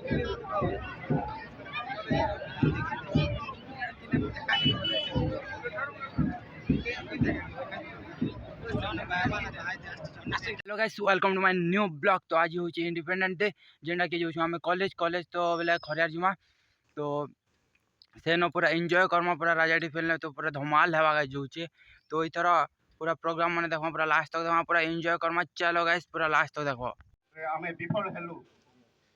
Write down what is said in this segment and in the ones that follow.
Hello guys, welcome to my new blog. तो आज हूँ इंडिपेंडेंट डे जेनटा कि जो आम कॉलेज तो बोले खरियार जिमा तो से न पूरा एंजॉय करमा पूरा राजाटी फिल्म तो पूरा धमाल है जो तो इथर पूरा प्रोग्राम मैंने देखो पूरा लास्ट तक देखो पूरा एंजॉय करमा। चलो गाइस पूरा लास्ट तक देखो। आमे विफल हेलु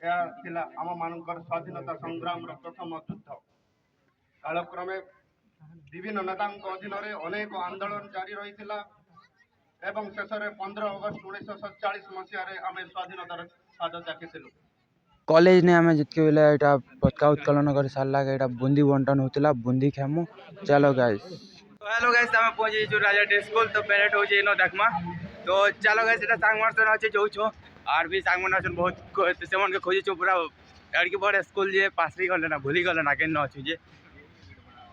या थिला आम मानकर स्वाधीनता संग्राम प्रथम युद्ध कालक्रमे विभिन्न नेता अधीन अनेक आंदोलन जारी रही एवं शेष 15 अगस्त 1947 मसीह आम स्वाधीनतार स्वाद चाखिलु। कॉलेज ने आम जितके बेले यहाँ पताका उत्तोलन कर सारा यहाँ बुंदी बंटन होता बुंदी खेमु। चलो गाइस हेलो गाइस आम पहुंची राजाटी स्कूल तो पेरेड हो देखमा तो चलो गाइस ये सांग मान अच्छे जो और भी सांग मान बहुत से खोजी पूरा लड़की बड़े स्कूल जे पासरी गले ना भूली गले ना केन अच्छे जे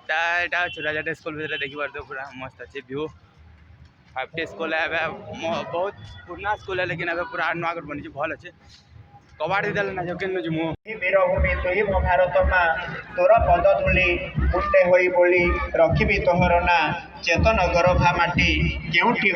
राजाटी स्कूल भीतर देखी पार्थ पूरा मस्त अच्छे व्यू 5टी स्कूल है बहुत पुराना स्कूल है लेकिन अभी पूरा नुआ बनी भल अच्छे कबाड़ी देले ना जो केन जुमु वीरभूमि तुही मो भारत माँ तोर पद धूली मुंडे होई बोली रखिबी तोहर ना चेतन गरभा माटी केउठी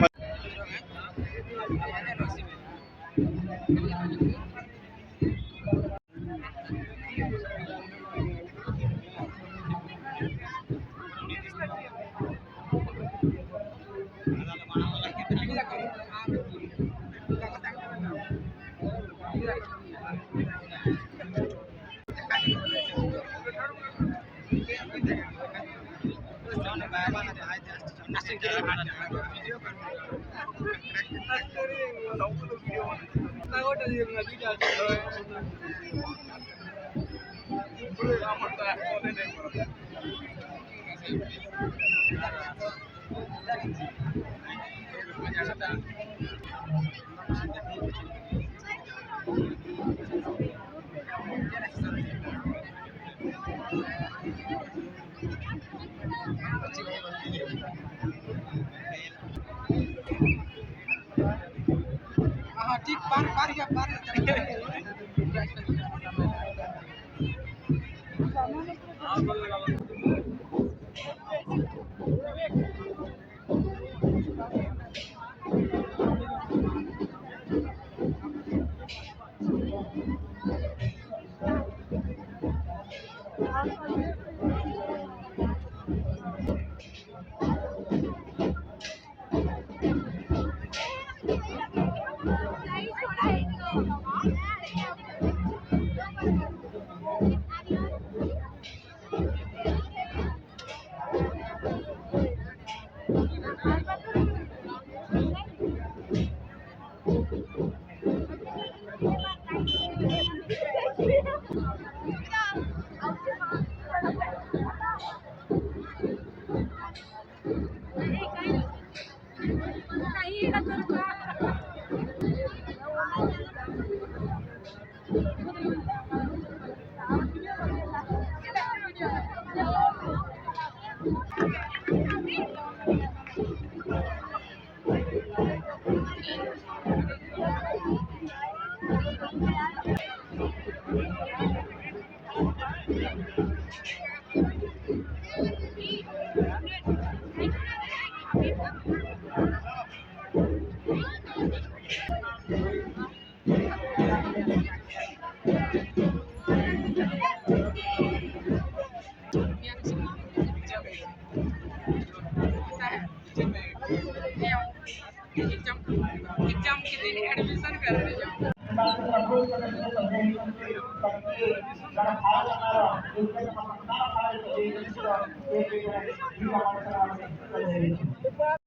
ठीक पार एग्जाम के दिन एडमिशन करने जाओ।